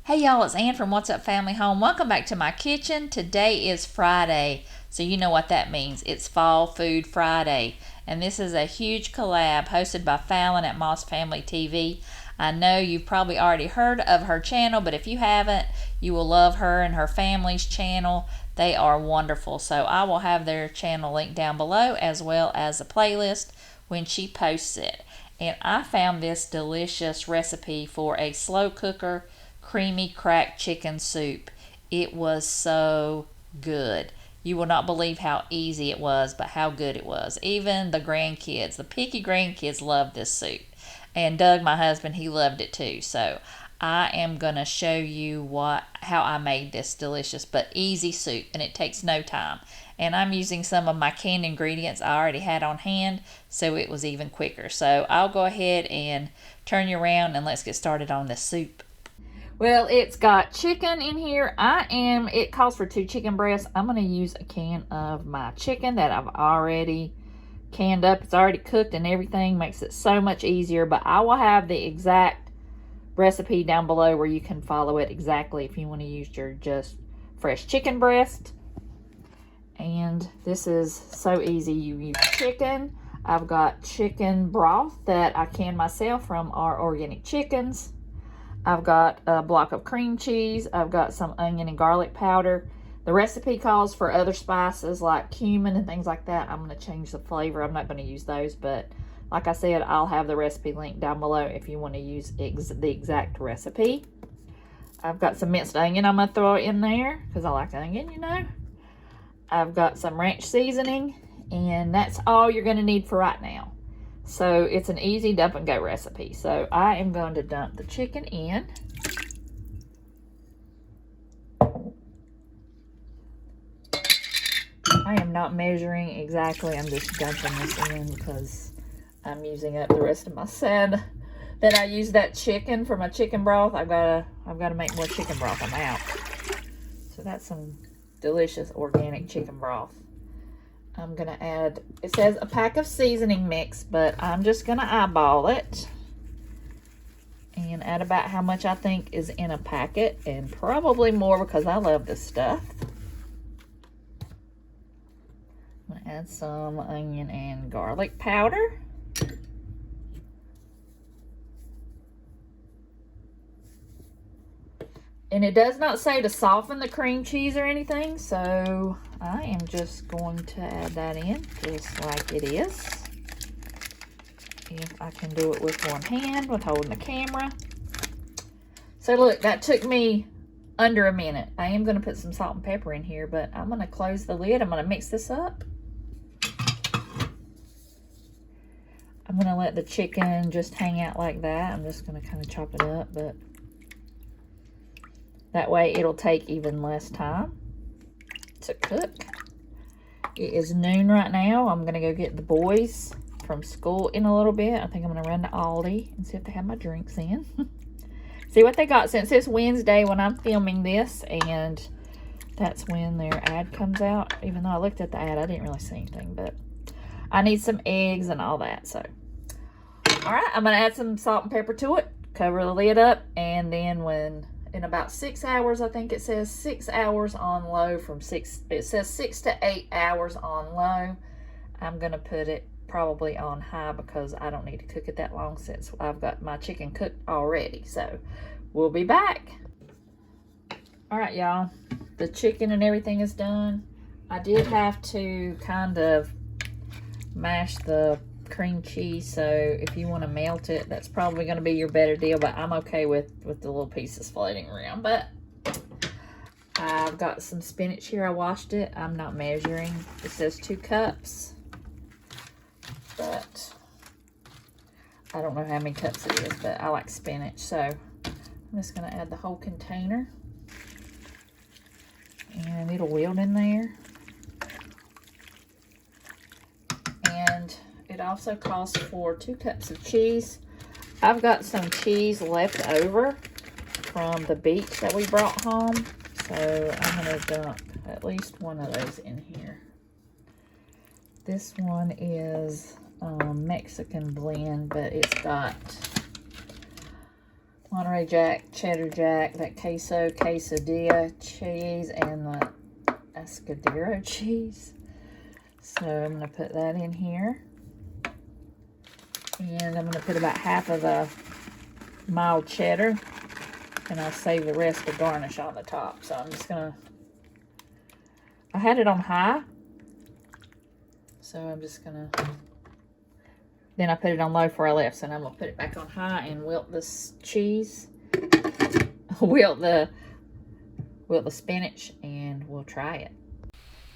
Hey y'all, it's Ann from What's Up Family Home. Welcome back to my kitchen. Today is Friday, so you know what that means. It's Fall Food Friday. And this is a huge collab hosted by Fallon at Moss Family TV. I know you've probably already heard of her channel, but if you haven't, you will love her and her family's channel. They are wonderful. So I will have their channel linked down below as well as a playlist when she posts it. And I found this delicious recipe for a slow cooker creamy cracked chicken soup. It was so good. You will not believe how easy it was, but how good it was. Even the grandkids, the picky grandkids, loved this soup. And Doug, my husband, he loved it too. So I am going to show you how I made this delicious but easy soup, and it takes no time. And I'm using some of my canned ingredients I already had on hand, so it was even quicker. So I'll go ahead and turn you around and let's get started on this soup. Well, it's got chicken in here. It calls for 2 chicken breasts. I'm going to use a can of my chicken that I've already canned up. It's already cooked and everything. Makes it so much easier. But I will have the exact recipe down below where you can follow it exactly if you want to use your just fresh chicken breast. And this is so easy. You use chicken. I've got chicken broth that I canned myself from our organic chickens. I've got a block of cream cheese. I've got some onion and garlic powder. The recipe calls for other spices like cumin and things like that. I'm going to change the flavor. I'm not going to use those, but like I said, I'll have the recipe linked down below if you want to use the exact recipe. I've got some minced onion I'm going to throw in there because I like onion, you know. I've got some ranch seasoning, and that's all you're going to need for right now. So it's an easy dump and go recipe. So I am going to dump the chicken in. I am not measuring exactly. I'm just dumping this in because I'm using up the rest of my said that I used that chicken for my chicken broth. I've got to make more chicken broth. I'm out. So that's some delicious organic chicken broth. I'm going to add, it says a pack of seasoning mix, but I'm just going to eyeball it and add about how much I think is in a packet, and probably more because I love this stuff. I'm going to add some onion and garlic powder. And it does not say to soften the cream cheese or anything, so I am just going to add that in just like it is. If I can do it with one hand with holding the camera. So look, that took me under a minute. I am going to put some salt and pepper in here, but I'm going to close the lid. I'm going to mix this up. I'm going to let the chicken just hang out like that. I'm just going to kind of chop it up, but that way it'll take even less time to cook. It is noon right now. I'm going to go get the boys from school in a little bit. I think I'm going to run to Aldi and see if they have my drinks in. See what they got, since it's Wednesday when I'm filming this, and that's when their ad comes out. Even though I looked at the ad, I didn't really see anything, but I need some eggs and all that. So, all right, I'm going to add some salt and pepper to it, cover the lid up, and then in about 6 hours, I think it says 6 hours on low it says 6 to 8 hours on low. I'm going to put it probably on high because I don't need to cook it that long since I've got my chicken cooked already. So we'll be back. All right, y'all, the chicken and everything is done. I did have to kind of mash the cream cheese, so if you want to melt it, that's probably going to be your better deal, but I'm okay with the little pieces floating around. But I've got some spinach here. I washed it. I'm not measuring. It says 2 cups, but I don't know how many cups it is, but I like spinach, so I'm just going to add the whole container, and it'll wilt in there. And it also calls for 2 cups of cheese. I've got some cheese left over from the beach that we brought home, so I'm going to dump at least one of those in here. This one is Mexican blend, but it's got Monterey Jack, cheddar jack, that queso, quesadilla cheese, and the escudero cheese. So I'm going to put that in here. And I'm going to put about half of the mild cheddar. And I'll save the rest to garnish on the top. So I'm just going to... I had it on high. So I'm just going to... Then I put it on low before I left. So now I'm going to put it back on high and wilt this cheese. wilt the spinach. And we'll try it.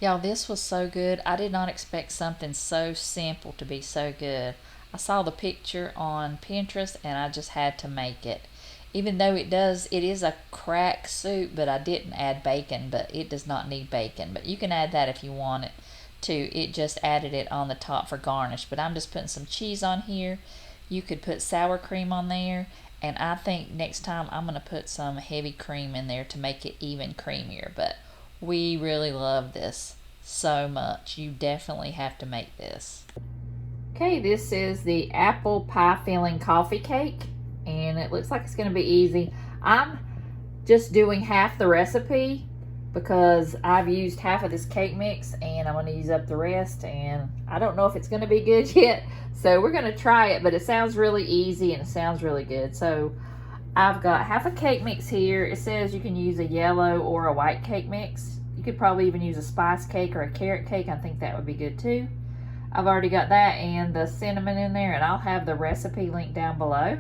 Y'all, this was so good. I did not expect something so simple to be so good. I saw the picture on Pinterest and I just had to make it. Even though it is a crack soup, but I didn't add bacon, but it does not need bacon. But you can add that if you want it to. It just added it on the top for garnish. But I'm just putting some cheese on here. You could put sour cream on there. And I think next time I'm going to put some heavy cream in there to make it even creamier. But we really love this so much. You definitely have to make this. Okay, this is the apple pie filling coffee cake. And it looks like it's going to be easy. I'm just doing half the recipe because I've used half of this cake mix and I'm going to use up the rest. And I don't know if it's going to be good yet. So we're going to try it, but it sounds really easy and it sounds really good. So I've got half a cake mix here. It says you can use a yellow or a white cake mix. You could probably even use a spice cake or a carrot cake. I think that would be good too. I've already got that and the cinnamon in there, and I'll have the recipe linked down below.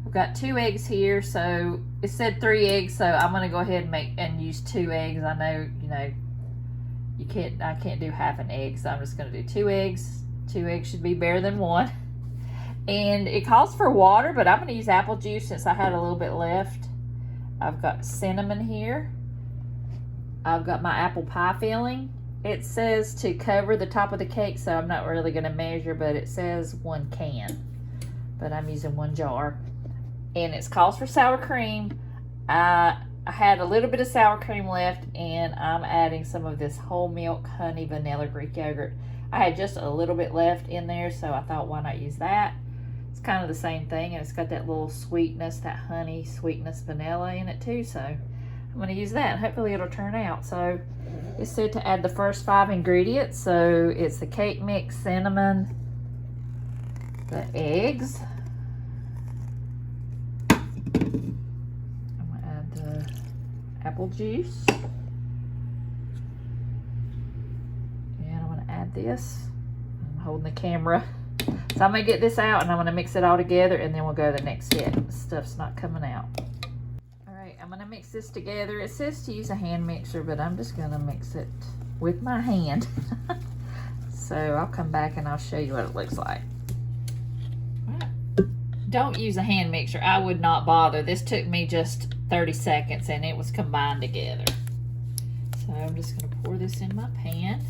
I've got 2 eggs here, so it said 3 eggs, so I'm gonna go ahead and use 2 eggs. I know, I can't do half an egg, so I'm just gonna do 2 eggs. 2 eggs should be better than 1. And it calls for water, but I'm gonna use apple juice since I had a little bit left. I've got cinnamon here. I've got my apple pie filling. It says to cover the top of the cake, so I'm not really gonna measure, but it says 1 can. But I'm using 1 jar. And it calls for sour cream. I had a little bit of sour cream left, and I'm adding some of this whole milk honey vanilla Greek yogurt. I had just a little bit left in there, so I thought, why not use that? It's kind of the same thing, and it's got that little sweetness, that honey sweetness vanilla in it too, so I'm going to use that. Hopefully it'll turn out. So it said to add the first 5 ingredients, so it's the cake mix, cinnamon, the eggs. I'm going to add the apple juice. And I'm going to add this. I'm holding the camera. So I'm going to get this out and I'm going to mix it all together and then we'll go to the next step. The stuff's not coming out. Alright, I'm going to mix this together. It says to use a hand mixer, but I'm just going to mix it with my hand. So I'll come back and I'll show you what it looks like. Don't use a hand mixer. I would not bother. This took me just 30 seconds and it was combined together. So I'm just going to pour this in my pan.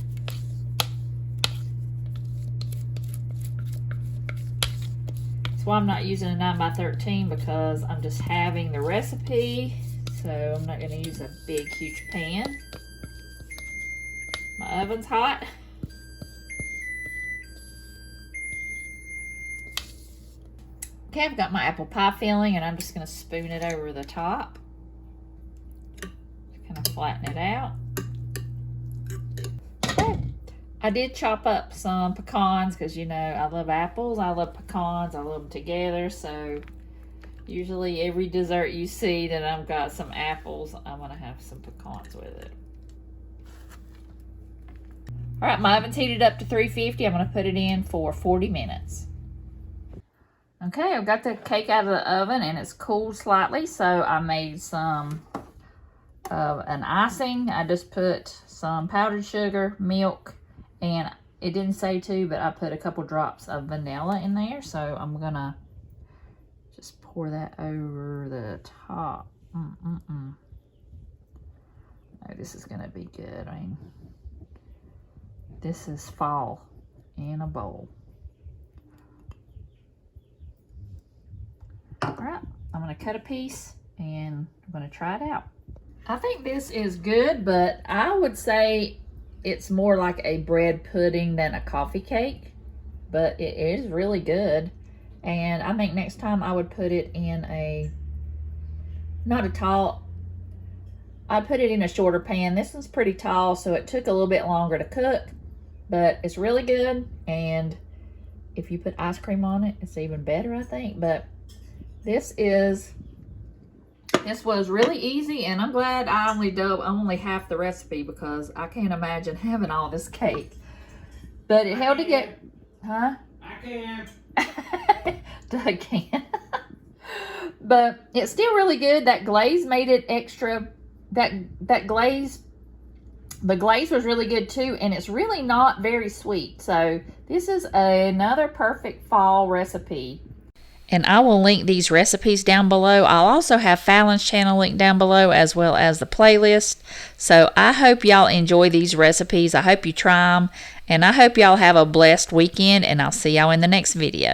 That's why I'm not using a 9x13 because I'm just having the recipe. So I'm not going to use a big, huge pan. My oven's hot. Okay, I've got my apple pie filling and I'm just going to spoon it over the top. Kind of flatten it out. Okay. I did chop up some pecans because, you know, I love apples, I love pecans, I love them together. So usually every dessert you see that I've got some apples, I'm going to have some pecans with it. All right, my oven's heated up to 350. I'm going to put it in for 40 minutes. Okay, I've got the cake out of the oven and it's cooled slightly, so I made some an icing. I just put some powdered sugar, milk, and it didn't say to, but I put a couple drops of vanilla in there, so I'm gonna just pour that over the top. Oh, this is gonna be good. I mean, this is fall in a bowl. All right, I'm gonna cut a piece and I'm gonna try it out. I think this is good, but I would say it's more like a bread pudding than a coffee cake, but it is really good. And I think next time I would put it in a, not a tall, I'd put it in a shorter pan. This one's pretty tall, so it took a little bit longer to cook, but it's really good. And if you put ice cream on it, it's even better, I think. But this was really easy, and I'm glad I only half the recipe, because I can't imagine having all this cake. But it held together. Huh? I can. Doug can. But it's still really good. That glaze made it extra. That glaze, the glaze was really good too, and it's really not very sweet. So this is another perfect fall recipe. And I will link these recipes down below. I'll also have Fallon's channel linked down below, as well as the playlist. So I hope y'all enjoy these recipes. I hope you try them. And I hope y'all have a blessed weekend. And I'll see y'all in the next video.